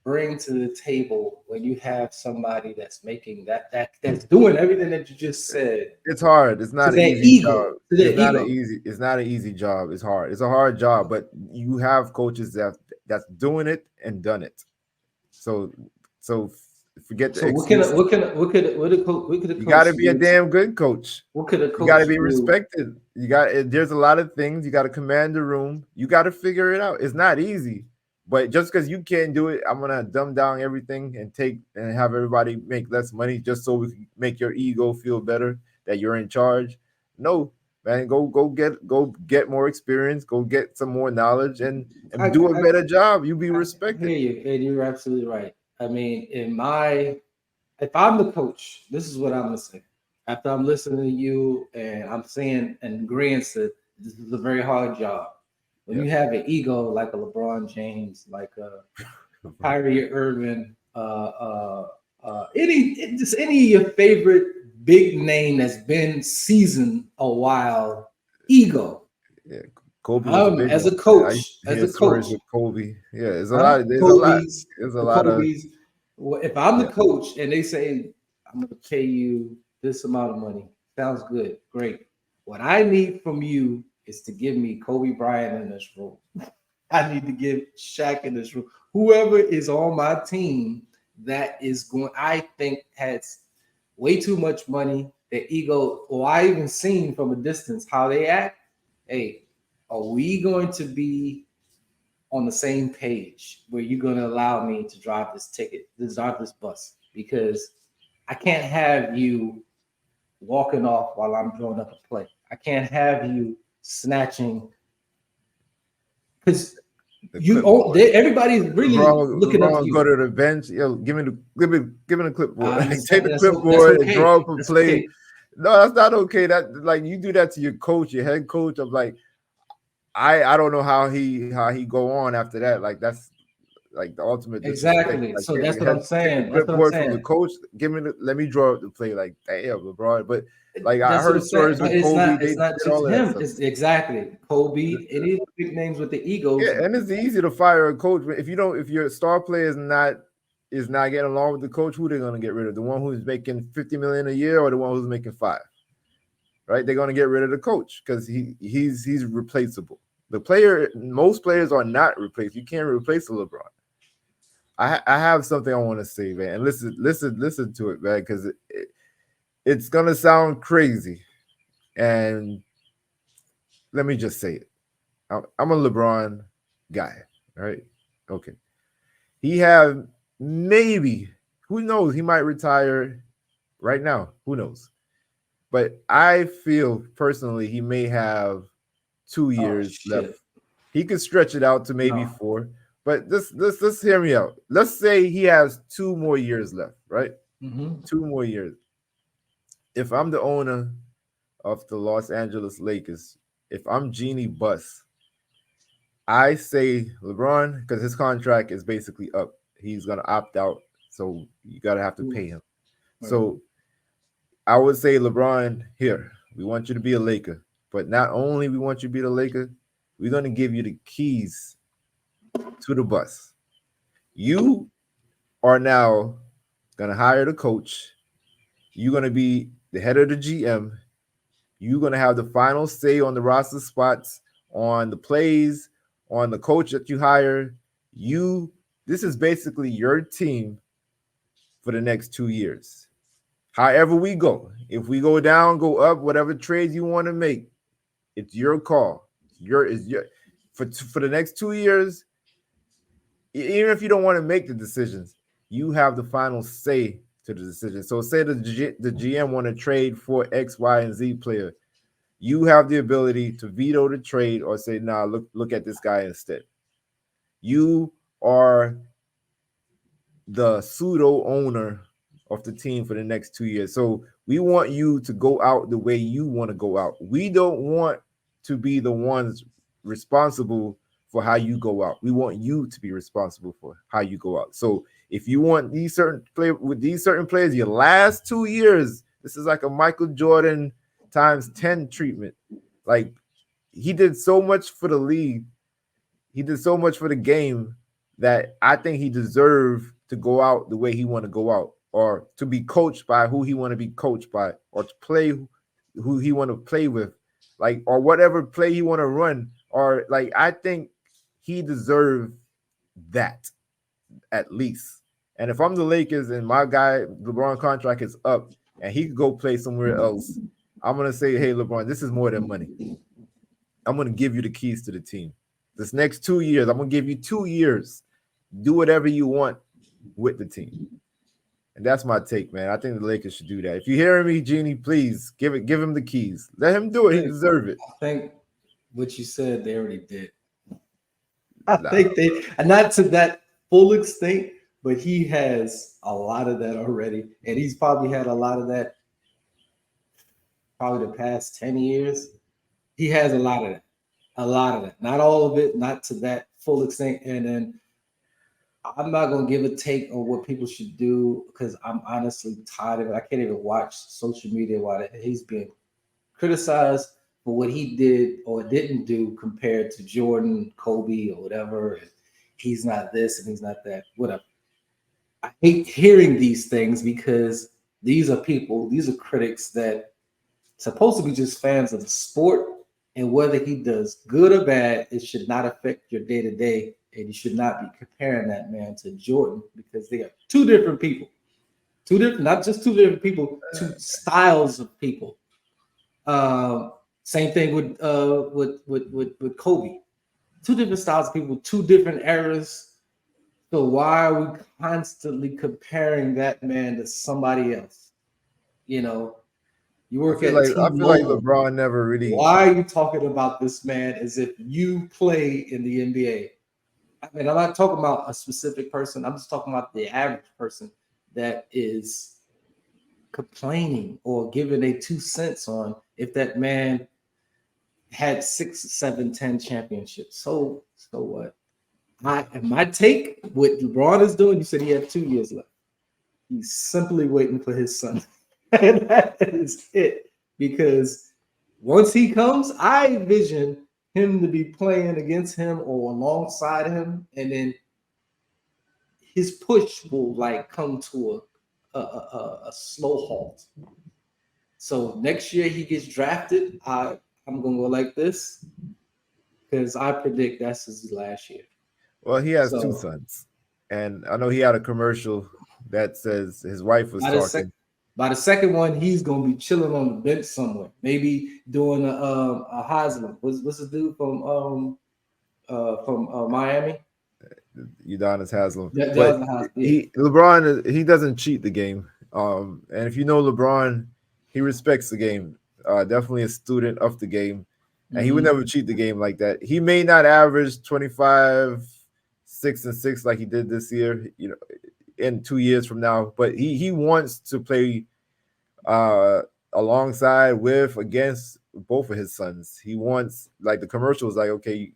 bring to the table when you have somebody that's making that's doing everything that you just said It's hard. It's to not an their easy job. ego, to their It's not an ego? easy. It's not an easy job. It's hard. It's a hard job, but you have coaches that's doing it and done it. So so forget the So excuses. what could a You got coach to be a do? damn good coach. What could a You got to coach be do? respected. You got. There's a lot of things you got to command the room. You got to figure it out. It's not easy, but just because you can't do it, I'm gonna dumb down everything and take and have everybody make less money just so we can make your ego feel better that you're in charge. No, man, go get more experience. Go get some more knowledge I, and do a I, better job. You be I respected. hear you, and you're absolutely right. I mean, if I'm the coach, this is what I'm gonna say. After I'm listening to you and I'm saying and agreeing that this is a very hard job. When Yeah. you have an ego like a LeBron James, like a Kyrie Irving, any of your favorite big name that's been seasoned a while, ego. Yeah, Kobe was a big As one. a I used coach, to hear stories with Kobe. Yeah, there's a huh? lot. There's a lot. Kobe's, There's a the lot of Kobe's. Well, if I'm the yeah. coach and they say I'm going to pay you this amount of money, sounds good, great. What I need from you is to give me Kobe Bryant in this room. I need to give Shaq in this room. Whoever is on my team that is going, I think has way too much money, their ego, or I even seen from a distance how they act. Hey, are we going to be on the same page where you're going to allow me to drive this ticket, to drive this bus? Because I can't have you walking off while I'm drawing up a play. I can't have you snatching because The clipboard. everybody's really looking up LeBron to will go you. to the bench. Yo, give me the clipboard. I Like take understand. the That's clipboard and okay. draw up a That's play. okay. No, that's not okay. That like you do that to your coach, your head coach. Of like I don't know how he go on after that. Like like the ultimate disrespect. Exactly. Like So that's what I'm take the saying. That's what I'm clipboard from the saying. coach. Let me draw up the play. Like damn, LeBron. But like I That's what I'm heard saying. stories But with Kobe. They it's not did just all of that him. stuff. It's exactly Kobe. Any of the big names with the Yeah, egos. and it's easy to fire a coach, but if you don't, if your star player is not getting along with the coach, who they're gonna get rid of? The one who's making 50 million a year, or the one who's making five? Right? They're gonna get rid of the coach because he's replaceable. The player, most players are not replaced. You can't replace a LeBron. I have something I want to say, man, and listen to it, man, because it's gonna sound crazy, and let me just say it. I'm a LeBron guy, right? Okay. He have maybe, who knows, he might retire right now. Who knows? But I feel personally he may have two Oh years left. shit. He could stretch it out to maybe No. four. But let's hear me out. Let's say he has 2 more years left, right? Mm-hmm. 2 more years. If I'm the owner of the Los Angeles Lakers, if I'm Jeannie Buss, I say LeBron, because his contract is basically up. He's gonna opt out, so you gotta have to pay him. Right. So I would say LeBron, here, we want you to be a Laker, but not only we want you to be the Laker, we're gonna give you the keys to the bus. You are now gonna hire the coach. You're gonna be the head of the GM. You're gonna have the final say on the roster spots, on the plays, on the coach that you hire. You, this is basically your team for the next 2 years. However we go, if we go down, go up, whatever trades you want to make, it's your call. Your for the next 2 years. Even if you don't want to make the decisions, you have the final say to the decision. So say the GM want to trade for X, Y, and Z player, you have the ability to veto the trade or say, nah, look at this guy instead. You are the pseudo owner of the team for the next 2 years. So we want you to go out the way you want to go out. We don't want to be the ones responsible for how you go out. We want you to be responsible for how you go out. So if you want these certain play with these certain players, your last 2 years, this is like a Michael Jordan times 10 treatment. Like he did so much for the league, he did so much for the game that I think he deserved to go out the way he want to go out, or to be coached by who he want to be coached by, or to play who he want to play with, like, or whatever play he want to run, or like I think he deserved that at least. And if I'm the Lakers and my guy LeBron contract is up and he could go play somewhere else, I'm gonna say, hey LeBron, this is more than money. I'm gonna give you the keys to the team. This next 2 years, I'm gonna give you 2 years. Do whatever you want with the team. And that's my take, man. I think the Lakers should do that. If you're hearing me, Jeannie, please give him the keys. Let him do it. He deserves it. I think what you said they already did. I Nah, think they, and not to that full extent, but he has a lot of that already, and he's probably had a lot of that probably the past 10 years. He has a lot of that, a lot of that. Not all of it, not to that full extent. And then I'm not gonna give a take on what people should do because I'm honestly tired of it. I can't even watch social media while he's being criticized for what he did or didn't do compared to Jordan, Kobe, or whatever. And he's not this and he's not that. Whatever. I hate hearing these things because these are people, these are critics that supposed to be just fans of the sport. And whether he does good or bad, it should not affect your day to day. And you should not be comparing that man to Jordan because they are two different people. Two different, not just two different people, two styles of people. Uh, Same thing with Kobe. Two different styles of people, two different eras. So why are we constantly comparing that man to somebody else? You know, you work at I feel like T-Mobile. LeBron never really. Why are you talking about this man as if you play in the NBA? I mean, I'm not talking about a specific person. I'm just talking about the average person that is complaining or giving a 2 cents on if that man had 6, 7, 10 championships. So what? My take, what LeBron is doing, you said he had 2 years left. He's simply waiting for his son. And that is it. Because once he comes, I envision him to be playing against him or alongside him, and then his push will like come to a slow halt. So next year he gets drafted. I'm gonna go like this because I predict that's his last year. Well, he has two So sons, and I know he had a commercial that says his wife was by the sec- talking. by the second one, he's gonna be chilling on the bench somewhere, maybe doing a Heisman. What's the dude from Miami? Udonis Haslam, That but was the house. Yeah. he LeBron he doesn't cheat the game. And if you know LeBron, he respects the game. Definitely a student of the game, and he would Mhm. never cheat the game like that. He may not average 25, 6 and 6 like he did this year, in 2 years from now, but he wants to play uh alongside with against both of his sons. He wants like the commercial is like, okay,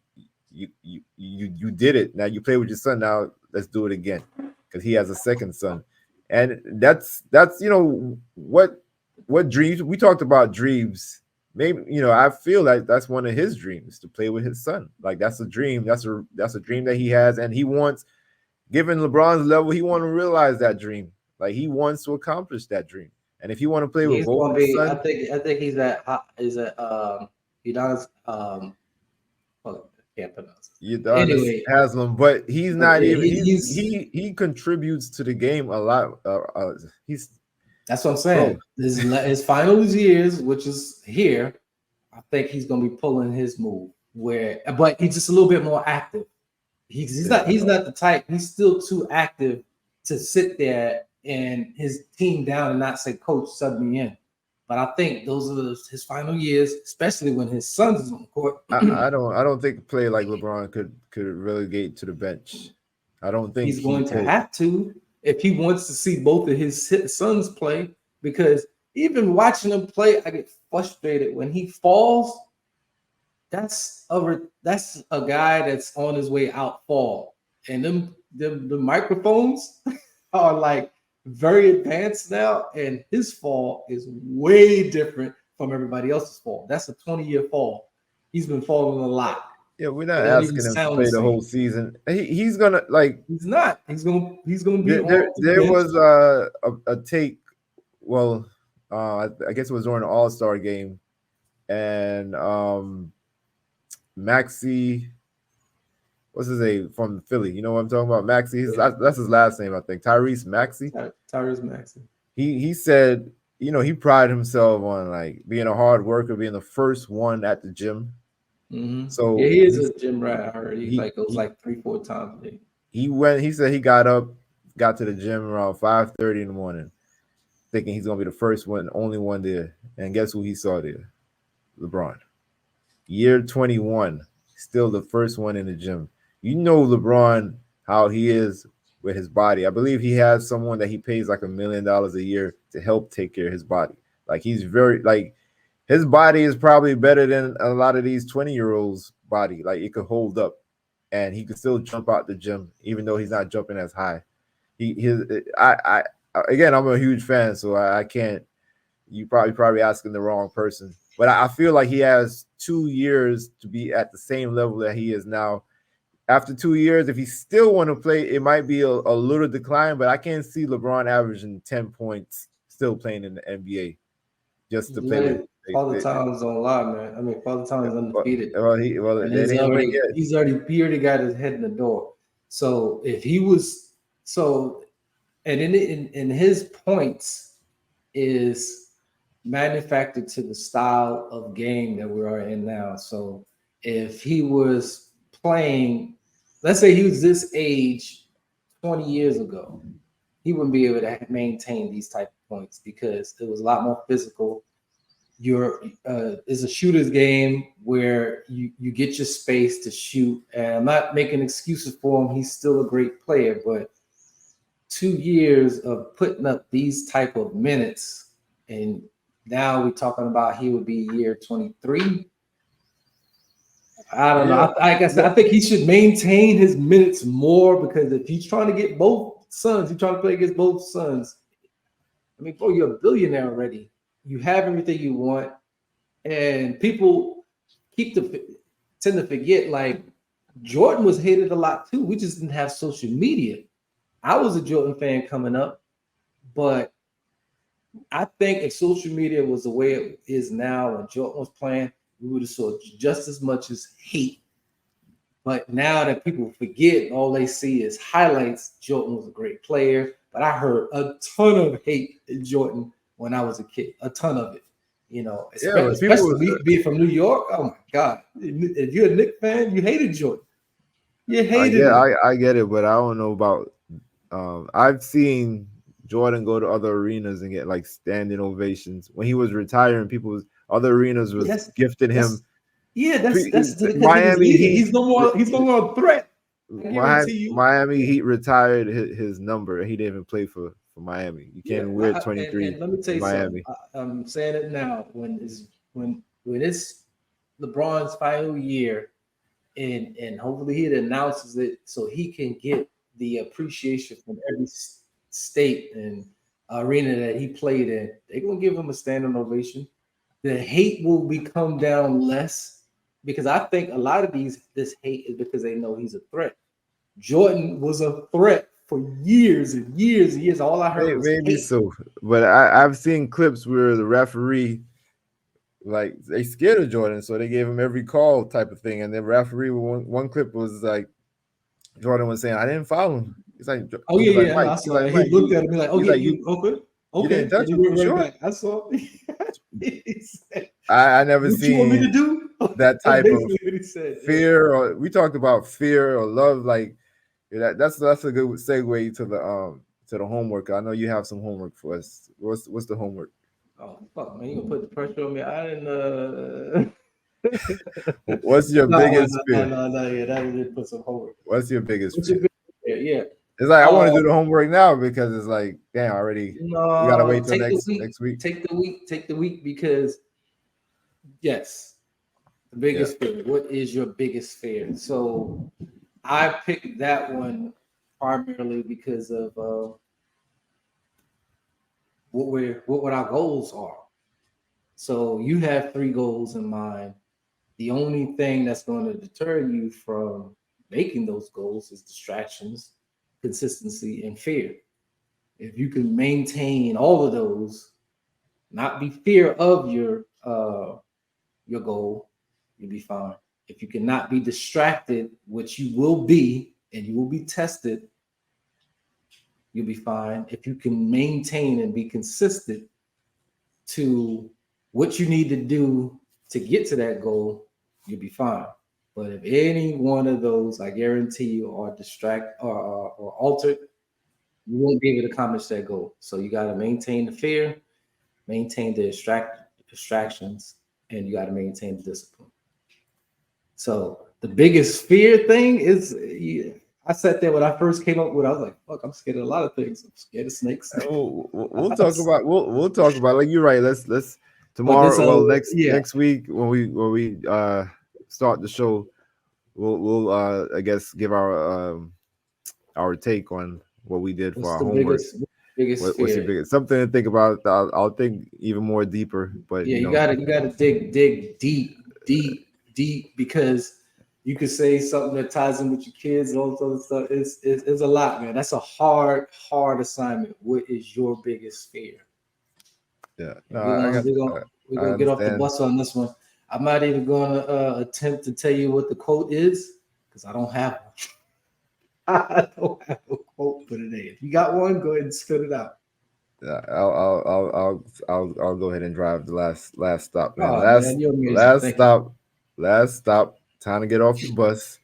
you did it. Now you play with your son. Now let's do it again because he has a second son, and that's what dreams we talked about dreams. Maybe I feel like that's one of his dreams to play with his son. Like that's a dream. That's a dream that he has, and he wants. Given LeBron's level, he want to realize that dream. Like he wants to accomplish that dream. And if he want to play with He's both gonna his be. I son, think. I think he's at. He does. Hold I can't pronounce it. Udonis Anyway, Haslam, but he's but not yeah, even he's. he contributes to the game a lot. He's That's what I'm bro. saying. His final years, which is here, I think he's gonna be pulling his move. But he's just a little bit more active. He's not the type. He's still too active to sit there and his team down and not say, "Coach, sub me in." But I think those are his final years, especially when his son's is on the court. I don't think a player like LeBron could relegate to the bench. I don't think He's he going to could. have to if he wants to see both of his sons play. Because even watching him play, I get frustrated when he falls. That's a guy that's on his way out fall, and the microphones are like very advanced now, and his fall is way different from everybody else's fall. That's a 20-year fall. He's been falling a lot. Yeah, we're It not don't even asking him to sound the play the same. whole season. He's gonna like He's not. He's gonna be on the there bench. was a take. Well, I guess it was during the All Star game, and Maxi, what's his name from Philly? You know what I'm talking about? Maxi. Yeah, That's his last name, I think. Tyrese Maxi. Tyrese Maxey. He said, he prided himself on like being a hard worker, being the first one at the gym. Yeah, So he is a gym rat. I heard he he like goes he like 3-4 times a day. he went. He said he got up, got to the gym around 5:30 in the morning, thinking he's gonna be the first one, only one there. And guess who he saw there? LeBron. Year 21, still the first one in the gym. You know LeBron how he is with his body. I believe he has someone that he pays like $1 million a year to help take care of his body. Like he's very like his body is probably better than a lot of these 20-year-olds' body. Like it could hold up, and he could still jump out the gym even though he's not jumping as high. He his I again I'm a huge fan, so I can't. You probably asking the wrong person, but I feel like he has 2 years to be at the same level that he is now. After 2 years, if he still want to play, it might be a little decline, but I can't see LeBron averaging 10 points still playing in the NBA just to play with. Man, Father Time's don't lie, man. I mean, Father Time is undefeated, and That ain't over yet. he already got his head in the door. So if he was so, and in his points is manufactured to the style of game that we are in now. So if he was playing, let's say he was this age 20 years ago, he wouldn't be able to maintain these type of points because it was a lot more physical. It's a shooter's game where you get your space to shoot, and I'm not making excuses for him. He's still a great player, but 2 years of putting up these type of minutes, and now we're talking about he would be year 23. I don't know. Yeah, I guess I no, think he should maintain his minutes more because if he's trying to get both sons, he's trying to play against both sons. I mean, bro, you're a billionaire already. You have everything you want, and people keep the tend to forget. Like Jordan was hated a lot too. We just didn't have social media. I was a Jordan fan coming up, but I think if social media was the way it is now when Jordan was playing, we would have saw just as much as hate. But now that people forget, all they see is highlights. Jordan was a great player, but I heard a ton of hate in Jordan when I was a kid, a ton of it. You know, yeah, but especially people, me being from New York. Oh my God! If you're a Knicks fan, you hated Jordan. You hated him. I get it, but I don't know about. I've seen Jordan go to other arenas and get like standing ovations when he was retiring. People was other arenas Yeah, was gifting that's him. yeah, that's because he was Miami leaving. Heat, He's no more a threat. I guarantee you. Miami Heat retired his number. He didn't even play for Miami. You can't Yeah, even wear 23 and let me tell in you something. Miami. I'm saying it now. When it's LeBron's final year, and hopefully he announces it so he can get the appreciation from every state and arena that he played in. They're gonna give him a standing ovation. The hate will become down less because I think a lot of this hate is because they know he's a threat. Jordan was a threat for years and years and years. All I heard was Maybe hate. so, but I've seen clips where the referee like they scared of Jordan, so they gave him every call type of thing. And the referee one clip was like Jordan was saying, "I didn't foul him." Oh He was yeah, like yeah, I know. Mike. I He's saw like that. He Mike. looked at him like, "Oh He's yeah, like you okay, you didn't okay," and touch he him. went You right sure? back. I saw. He said, I never "What you want me to seen do?" that That's type of basically what he said. Yeah. fear. Or we talked about fear or love. Like that's a good segue to the homework. I know you have some homework for us. What's the homework? Oh fuck, man! You gonna put the pressure on me? I didn't. What's your biggest fear? No. Yeah, that did put some homework. What's your biggest What's your fear? big? Yeah. It's like I want to Uh, do the homework now because it's like, damn, already we gotta no, wait till next week. take the week because yes, the Yeah. biggest fear. What is your biggest fear? So I picked that one primarily because of what our goals are. So you have three goals in mind. The only thing that's going to deter you from making those goals is distractions, consistency, and fear. If you can maintain all of those, not be fear of your goal, you'll be fine. If you cannot be distracted, which you will be, and you will be tested, you'll be fine. If you can maintain and be consistent to what you need to do to get to that goal, you'll be fine. But if any one of those, I guarantee you, are or altered, you won't be able to accomplish that goal. So you got to maintain the fear, maintain the distractions, and you got to maintain the discipline. So the biggest fear thing is, yeah, I sat there when I first came up with. I was like, "Fuck, I'm scared of a lot of things. I'm scared of snakes." We'll talk about we'll talk about like you're right. Let's But this, tomorrow. Well, yeah, next week when we start the show, we'll I guess give our take on what we did for what's our the homework. biggest What's your fear? biggest something to think about? I'll think even more deeper, but Yeah, you know, you gotta dig deep because you could say something that ties in with your kids and all this other stuff. It's a lot, man. That's a hard assignment. What is your biggest fear? yeah, no, And we're I gonna get off the understand. bus on this one. I'm not even gonna attempt to tell you what the quote is because I don't have one. I don't have a quote for today. If you got one, go ahead and spit it out. Yeah, I'll go ahead and drive the last stop, man. Oh man, you're amazing. Last Thank you. stop, last stop. Time to get off the bus.